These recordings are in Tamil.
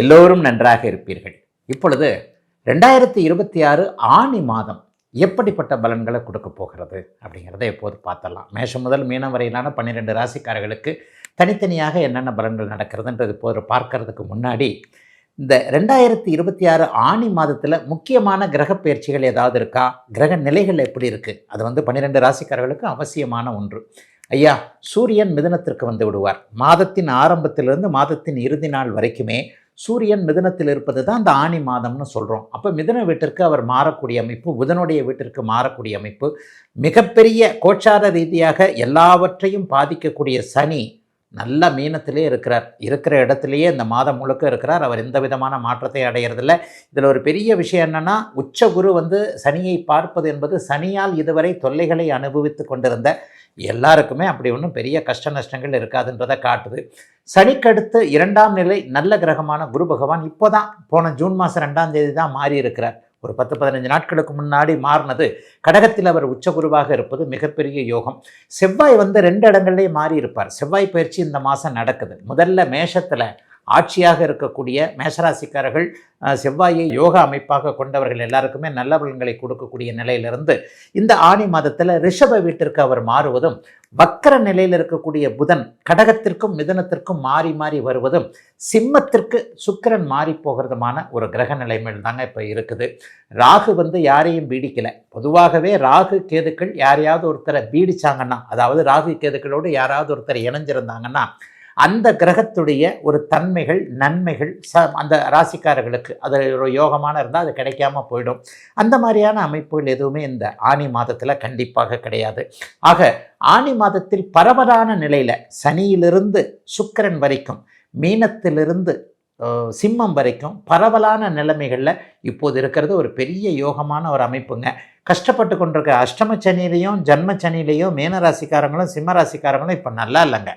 எல்லோரும் நன்றாக இருப்பீர்கள். இப்பொழுது 2026 ஆனி மாதம் எப்படிப்பட்ட பலன்களை கொடுக்க போகிறது அப்படிங்கிறத எப்போது பார்த்தலாம். மேஷம் முதல் மீனம் வரையிலான 12 ராசிக்காரர்களுக்கு தனித்தனியாக என்னென்ன பலன்கள் நடக்கிறதுன்றது இப்போது பார்க்கறதுக்கு முன்னாடி, இந்த 2026 ஆனி மாதத்தில் முக்கியமான கிரக பயிற்சிகள் ஏதாவது இருக்கா, கிரக நிலைகள் எப்படி இருக்குது, அது 12 ராசிக்காரர்களுக்கு அவசியமான ஒன்று. ஐயா, சூரியன் மிதுனத்திற்கு வந்து விடுவார். மாதத்தின் ஆரம்பத்திலிருந்து மாதத்தின் இறுதி நாள் வரைக்குமே சூரியன் மிதுனத்தில் இருப்பது தான் இந்த ஆனி மாதம்னு சொல்கிறோம். அப்போ மிதுன வீட்டிற்கு அவர் மாறக்கூடிய அமைப்பு, புதனுடைய வீட்டிற்கு மாறக்கூடிய அமைப்பு, மிகப்பெரிய கோச்சார ரீதியாக எல்லாவற்றையும் பாதிக்கக்கூடிய சனி நல்ல மீனத்திலே இருக்கிறார். இருக்கிற இடத்துலையே இந்த மாதம் முழுக்க இருக்கிறார். அவர் எந்த விதமான மாற்றத்தை அடையிறதில்லை. இதில் ஒரு பெரிய விஷயம் என்னென்னா, உச்ச குரு சனியை பார்ப்பது என்பது சனியால் இதுவரை தொல்லைகளை அனுபவித்து கொண்டிருந்த எல்லாருக்குமே அப்படி ஒன்றும் பெரிய கஷ்ட நஷ்டங்கள் இருக்காதுன்றதை காட்டுது. சனிக்கடுத்து 2ஆம் நிலை நல்ல கிரகமான குரு பகவான் இப்போ தான் போன ஜூன் மாதம் 2ஆம் தேதி தான் மாறி இருக்கிறார். ஒரு 10-15 நாட்களுக்கு முன்னாடி மாறினது. கடகத்தில் அவர் உச்சகுருவாக இருப்பது மிகப்பெரிய யோகம். செவ்வாய் 2 இடங்கள்லேயே மாறி இருப்பார். செவ்வாய் பயிற்சி இந்த மாதம் நடக்குது. முதல்ல மேஷத்தில் ஆட்சியாக இருக்கக்கூடிய மேஷராசிக்காரர்கள் செவ்வாயை யோகா அமைப்பாக கொண்டவர்கள் எல்லாருக்குமே நல்ல பலன்களை கொடுக்கக்கூடிய நிலையிலிருந்து இந்த ஆனி மாதத்தில் ரிஷப வீட்டிற்கு அவர் மாறுவதும், வக்கர நிலையில் இருக்கக்கூடிய புதன் கடகத்திற்கும் மிதுனத்திற்கும் மாறி மாறி வருவதும், சிம்மத்திற்கு சுக்கிரன் மாறி போகிறதுமான ஒரு கிரக நிலைமையில் தாங்க இப்போ இருக்குது. ராகு யாரையும் பீடிக்கலை. பொதுவாகவே ராகு கேதுக்கள் யாரையாவது ஒருத்தரை பீடிச்சாங்கன்னா, அதாவது ராகு கேதுக்களோடு யாராவது ஒருத்தர் இணைஞ்சிருந்தாங்கன்னா, அந்த கிரகத்துடைய ஒரு தன்மைகள் நன்மைகள் அந்த ராசிக்காரர்களுக்கு அது ஒரு யோகமான இருந்தால் அது கிடைக்காம போயிடும். அந்த மாதிரியான அமைப்புகள் எதுவுமே இந்த ஆனி மாதத்தில் கண்டிப்பாக கிடையாது. ஆக ஆனி மாதத்தில் பரவலான நிலையில் சனியிலிருந்து சுக்கிரன் வரைக்கும், மீனத்திலிருந்து சிம்மம் வரைக்கும் பரவலான நிலைமைகளில் இப்போது இருக்கிறது ஒரு பெரிய யோகமான ஒரு அமைப்புங்க. கஷ்டப்பட்டு கொண்டிருக்க அஷ்டம சனியிலையும் ஜன்ம சனியிலையும் மீனராசிக்காரங்களும் சிம்ம ராசிக்காரங்களும் இப்போ நல்லா இல்லைங்க.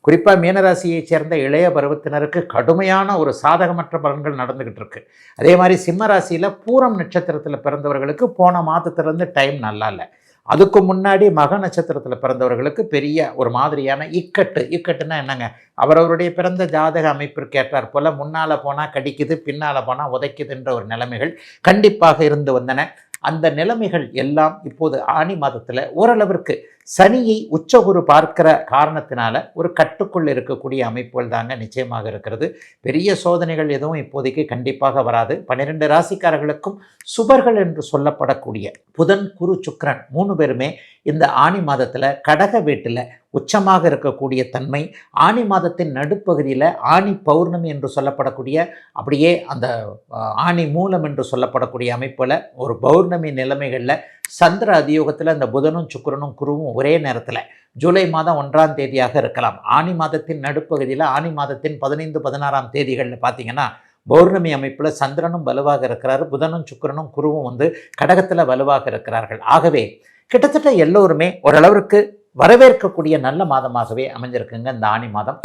குறிப்பாக மீனராசியை சேர்ந்த இளைய பருவத்தினருக்கு கடுமையான ஒரு சாதகமற்ற பலன்கள் நடந்துக்கிட்டு இருக்கு. அதே மாதிரி சிம்ம ராசியில் பூரம் நட்சத்திரத்தில் பிறந்தவர்களுக்கு போன மாதத்திலிருந்து டைம் நல்லா இல்லை. அதுக்கு முன்னாடி மக நட்சத்திரத்தில் பிறந்தவர்களுக்கு பெரிய ஒரு மாதிரியான இக்கட்டுன்னா என்னங்க, அவரவருடைய பிறந்த ஜாதக அமைப்பிற்கு ஏற்றார் போல் முன்னால் போனால் கடிக்குது, பின்னால் போனால் உதைக்குதுன்ற ஒரு நிலைமைகள் கண்டிப்பாக இருந்து வந்தன. அந்த நிலைமைகள் எல்லாம் இப்போது ஆனி மாதத்தில் ஓரளவிற்கு சனியை உச்சகுரு பார்க்கிற காரணத்தினால ஒரு கட்டுக்குள் இருக்கக்கூடிய அமைப்புகள் தாங்க நிச்சயமாக இருக்கிறது. பெரிய சோதனைகள் எதுவும் இப்போதைக்கு கண்டிப்பாக வராது. 12 ராசிக்காரர்களுக்கும் சுபர்கள் என்று சொல்லப்படக்கூடிய புதன் குரு சுக்கிரன் 3 பேருமே இந்த ஆனி மாதத்தில் கடக வீட்டில் உச்சமாக இருக்கக்கூடிய தன்மை, ஆனி மாதத்தின் நடுப்பகுதியில் ஆனி பௌர்ணமி என்று சொல்லப்படக்கூடிய, அப்படியே அந்த ஆனி மூலம் என்று சொல்லப்படக்கூடிய அமைப்பில் ஒரு பௌர்ணமி நிலைமைகளில் சந்திர அதியோகத்தில் அந்த புதனும் சுக்கிரனும் குருவும் ஒரே நேரத்தில் ஜூலை மாதம் 1ஆம் தேதியாக இருக்கலாம். ஆனி மாதத்தின் நடுப்பகுதியில் ஆனி மாதத்தின் 15-16ஆம் தேதிகளில் பார்த்தீங்கன்னா பௌர்ணமி அமைப்பில் சந்திரனும் வலுவாக இருக்கிறார், புதனும் சுக்கிரனும் குருவும் கடகத்தில் வலுவாக இருக்கிறார்கள். ஆகவே கிட்டத்தட்ட எல்லோருமே ஓரளவிற்கு வரவேற்கக்கூடிய நல்ல மாதமாகவே அமைஞ்சிருக்குங்க இந்த ஆனி மாதம்.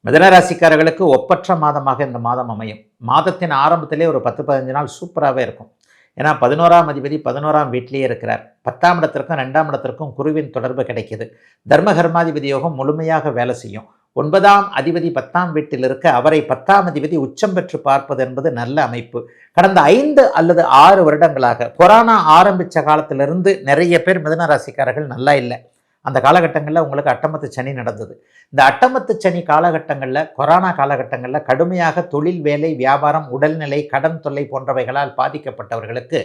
மிதன ராசிக்காரர்களுக்கு ஒப்பற்ற மாதமாக இந்த மாதம் அமையும். மாதத்தின் ஆரம்பத்திலே ஒரு 10-15 நாள் சூப்பராகவே இருக்கும். ஏன்னா 11ஆம் அதிபதி 11ஆம் வீட்டிலேயே இருக்கிறார். 10ஆம் இடத்திற்கும் 2ஆம் இடத்திற்கும் குருவின் தொடர்பு கிடைக்கிது. தர்மகர்மாதிபதி யோகம் முழுமையாக வேலை செய்யும். 9ஆம் அதிபதி 10ஆம் வீட்டில் இருக்க அவரை 10ஆம் அதிபதி உச்சம் பெற்று பார்ப்பது என்பது நல்ல அமைப்பு. கடந்த 5 அல்லது 6 வருடங்களாக கொரோனா ஆரம்பித்த காலத்திலிருந்து நிறைய பேர் மிதுன ராசிக்காரர்கள் நல்லா இல்லை. அந்த காலகட்டங்களில் உங்களுக்கு அட்டமத்து சனி நடந்தது. இந்த அட்டமத்து சனி காலகட்டங்களில், கொரோனா காலகட்டங்களில் கடுமையாக தொழில், வேலை, வியாபாரம், உடல்நிலை, கடன் தொல்லை போன்றவைகளால் பாதிக்கப்பட்டவர்களுக்கு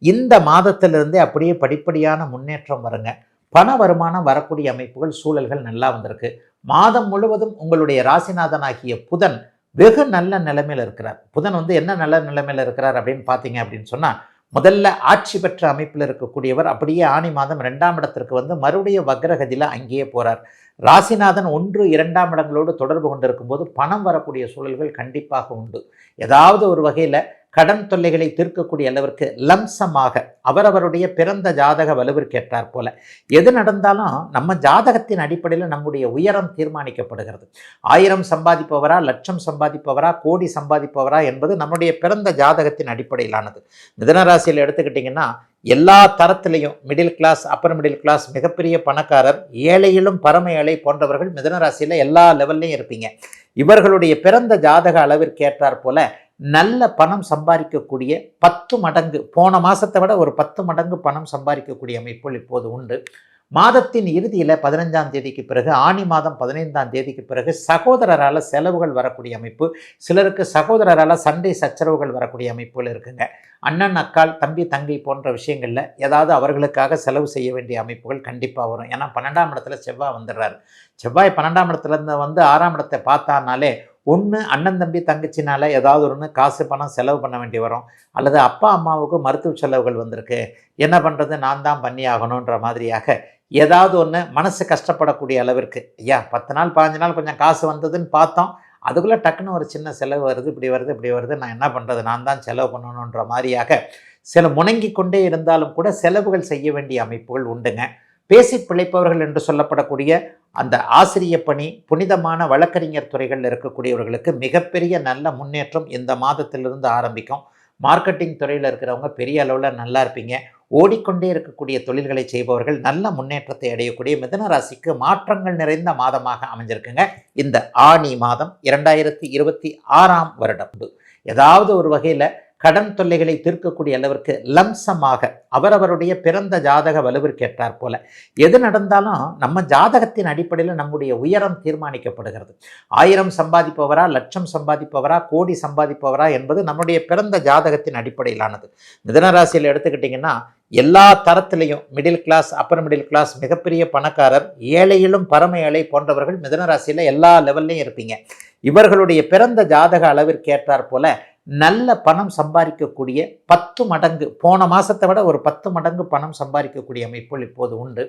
இந்த மாதத்திலிருந்தே அப்படியே படிப்படியான முன்னேற்றம் வருங்க. பண வருமானம் வரக்கூடிய அமைப்புகள், சூழல்கள் நல்லா வந்திருக்கு. மாதம் முழுவதும் உங்களுடைய ராசிநாதனாகிய புதன் வெகு நல்ல நிலைமையில் இருக்கிறார். புதன் என்ன நல்ல நிலைமையில் இருக்கிறார் அப்படின்னு பார்த்தீங்க அப்படின்னு சொன்னால், முதல்ல ஆட்சி பெற்ற அமைப்பில் இருக்கக்கூடியவர் அப்படியே ஆனி மாதம் 2ஆம் இடத்திற்கு மறுபடியும் வக்ரகதியில் அங்கேயே போகிறார். ராசிநாதன் 1, 2ஆம் இடங்களோடு தொடர்பு கொண்டிருக்கும் போது பணம் வரக்கூடிய சூழல்கள் கண்டிப்பாக உண்டு. ஏதாவது ஒரு வகையில் கடன் தொல்லைகளை தீர்க்கக்கூடிய அளவிற்கு லம்சமாக அவரவருடைய பிறந்த ஜாதக வலுவிற்கு ஏற்றார் போல எது நடந்தாலும் நம்ம ஜாதகத்தின் அடிப்படையில் நம்முடைய உயரம் தீர்மானிக்கப்படுகிறது. 1000 சம்பாதிப்பவரா, லட்சம் சம்பாதிப்பவரா, கோடி சம்பாதிப்பவரா என்பது நம்முடைய பிறந்த ஜாதகத்தின் அடிப்படையிலானது. மிதுன ராசியில் எடுத்துக்கிட்டிங்கன்னா எல்லா தரத்திலையும் middle class, upper middle class, மிகப்பெரிய பணக்காரர், ஏழையிலும் பரம ஏழை போன்றவர்கள் மிதுன ராசியில் எல்லா லெவல்லையும் இருப்பீங்க. இவர்களுடைய பிறந்த ஜாதக அளவிற்கு ஏற்றாற் போல நல்ல பணம் சம்பாதிக்கக்கூடிய 10 மடங்கு, போன மாதத்தை விட ஒரு 10 மடங்கு பணம் சம்பாதிக்கக்கூடிய அமைப்புகள் இப்போது உண்டு. மாதத்தின் இறுதியில் 15ஆம் தேதிக்கு பிறகு, ஆணி மாதம் 15ஆம் தேதிக்கு பிறகு சகோதரரால் செலவுகள் வரக்கூடிய அமைப்பு, சிலருக்கு சகோதரரால் சண்டை சச்சரவுகள் வரக்கூடிய அமைப்புகள் இருக்குங்க. அண்ணன், அக்கால், தம்பி, தங்கை போன்ற விஷயங்களில் ஏதாவது அவர்களுக்காக செலவு செய்ய வேண்டிய அமைப்புகள் கண்டிப்பாக வரும். ஏன்னா 12ஆம் இடத்துல செவ்வாய் வந்துடுறாரு. செவ்வாய் 12ஆம் இடத்துலேருந்து வந்து 6ஆம் இடத்தை பார்த்தானாலே ஒன்று அண்ணன் தம்பி தங்கச்சினால ஏதாவது ஒன்று காசு பணம் செலவு பண்ண வேண்டி வரும், அல்லது அப்பா அம்மாவுக்கு மருத்துவ செலவுகள் வந்திருக்கு, என்ன பண்ணுறது நான் தான் பண்ணி ஆகணுன்ற மாதிரியாக ஏதாவது ஒன்று மனசு கஷ்டப்படக்கூடிய அளவிற்கு, ஐயா 10 நாள் 15 நாள் கொஞ்சம் காசு வந்ததுன்னு பார்த்தோம், அதுக்குள்ளே டக்குன்னு ஒரு சின்ன செலவு வருது, இப்படி வருது இப்படி வருது, நான் என்ன பண்ணுறது, நான் தான் செலவு பண்ணணுன்ற மாதிரியாக சில முணங்கி கொண்டே இருந்தாலும் கூட செலவுகள் செய்ய வேண்டிய அமைப்புகள் உண்டுங்க. பேசி பிழைப்பவர்கள் என்று சொல்லப்படக்கூடிய அந்த ஆசிரிய பணி, புனிதமான வழக்கறிஞர் துறைகளில் இருக்கக்கூடியவர்களுக்கு மிகப்பெரிய நல்ல முன்னேற்றம் இந்த மாதத்திலிருந்து ஆரம்பிக்கும். மார்க்கெட்டிங் துறையில் இருக்கிறவங்க பெரிய அளவில் நல்லா இருப்பீங்க. ஓடிக்கொண்டே இருக்கக்கூடிய தொழில்களை செய்பவர்கள் நல்ல முன்னேற்றத்தை அடையக்கூடிய மிதுன ராசிக்கு மாற்றங்கள் நிறைந்த மாதமாக அமைஞ்சிருக்குங்க இந்த ஆனி மாதம் 2026ஆம் வருடம். ஏதாவது ஒரு வகையில் கடன் தொல்லைகளை தீர்க்கக்கூடிய அளவிற்கு லம்சமாக அவரவருடைய பிறந்த ஜாதக வலுவிற்கு ஏற்றாற் போல எது நடந்தாலும் நம்ம ஜாதகத்தின் அடிப்படையில் நம்முடைய உயரம் தீர்மானிக்கப்படுகிறது. 1000 சம்பாதிப்பவரா, லட்சம் சம்பாதிப்பவரா, கோடி சம்பாதிப்பவரா என்பது நம்முடைய பிறந்த ஜாதகத்தின் அடிப்படையிலானது. மிதுன ராசியில் எடுத்துக்கிட்டிங்கன்னா எல்லா தரத்திலையும் middle class, upper middle class, மிகப்பெரிய பணக்காரர், ஏழையிலும் பரம ஏழை போன்றவர்கள் மிதுன ராசியில் எல்லா லெவல்லையும் இருப்பீங்க. இவர்களுடைய பிறந்த ஜாதக அளவிற்கு ஏற்றாற் போல நல்ல பணம் சம்பாதிக்கக்கூடிய 10 மடங்கு, போன மாதத்தை விட ஒரு 10 மடங்கு பணம் சம்பாதிக்கக்கூடிய அமைப்புகள் இப்போது உண்டு.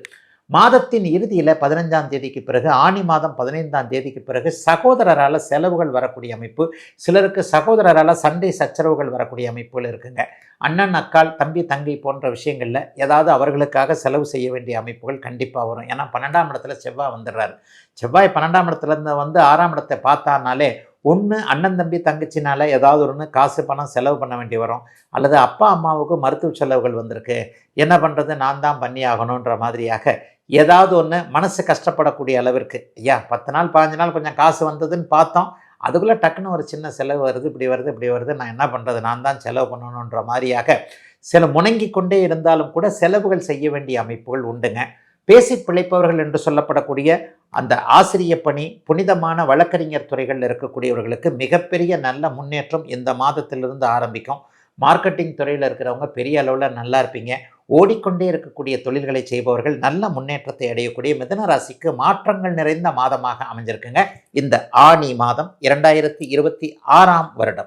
மாதத்தின் இறுதியில் 15ஆம் தேதிக்கு பிறகு, ஆணி மாதம் 15ஆம் தேதிக்கு பிறகு சகோதரரால் செலவுகள் வரக்கூடிய அமைப்பு, சிலருக்கு சகோதரரால் சண்டை சச்சரவுகள் வரக்கூடிய அமைப்புகள் இருக்குங்க. அண்ணன், அக்கால், தம்பி, தங்கை போன்ற விஷயங்களில் ஏதாவது அவர்களுக்காக செலவு செய்ய வேண்டிய அமைப்புகள் கண்டிப்பாக வரும். ஏன்னா 12ஆம் இடத்துல செவ்வாய் வந்துடுறாரு. செவ்வாய் 12ஆம் இடத்துலேருந்து வந்து 6ஆம் இடத்தை பார்த்தானாலே ஒன்று அண்ணன் தம்பி தங்கச்சினால ஏதாவது ஒன்று காசு பணம் செலவு பண்ண வேண்டி வரும், அல்லது அப்பா அம்மாவுக்கு மருத்துவ செலவுகள் வந்திருக்கு, என்ன பண்ணுறது நான் தான் பண்ணி ஆகணுன்ற மாதிரியாக ஏதாவது ஒன்று மனசு கஷ்டப்படக்கூடிய அளவிற்கு, ஐயா 10 நாள் 15 நாள் கொஞ்சம் காசு வந்ததுன்னு பார்த்தோம், அதுக்குள்ளே டக்குன்னு ஒரு சின்ன செலவு வருது, இப்படி வருது இப்படி வருது, நான் என்ன பண்ணுறது நான் தான் செலவு பண்ணணுன்ற மாதிரியாக சில முணங்கி கொண்டே இருந்தாலும் கூட செலவுகள் செய்ய வேண்டிய அமைப்புகள் உண்டுங்க. பேசி பிழைப்பவர்கள் என்று சொல்லப்படக்கூடிய அந்த ஆசிரிய பணி, புனிதமான வழக்கறிஞர் துறைகளில் இருக்கக்கூடியவர்களுக்கு மிகப்பெரிய நல்ல முன்னேற்றம் இந்த மாதத்திலிருந்து ஆரம்பிக்கும். மார்க்கெட்டிங் துறையில் இருக்கிறவங்க பெரிய அளவில் நல்லா இருப்பீங்க. ஓடிக்கொண்டே இருக்கக்கூடிய தொழில்களை செய்பவர்கள் நல்ல முன்னேற்றத்தை அடையக்கூடிய மிதுன ராசிக்கு மாற்றங்கள் நிறைந்த மாதமாக அமைஞ்சிருக்குங்க இந்த ஆனி மாதம் 2026ஆம் வருடம்.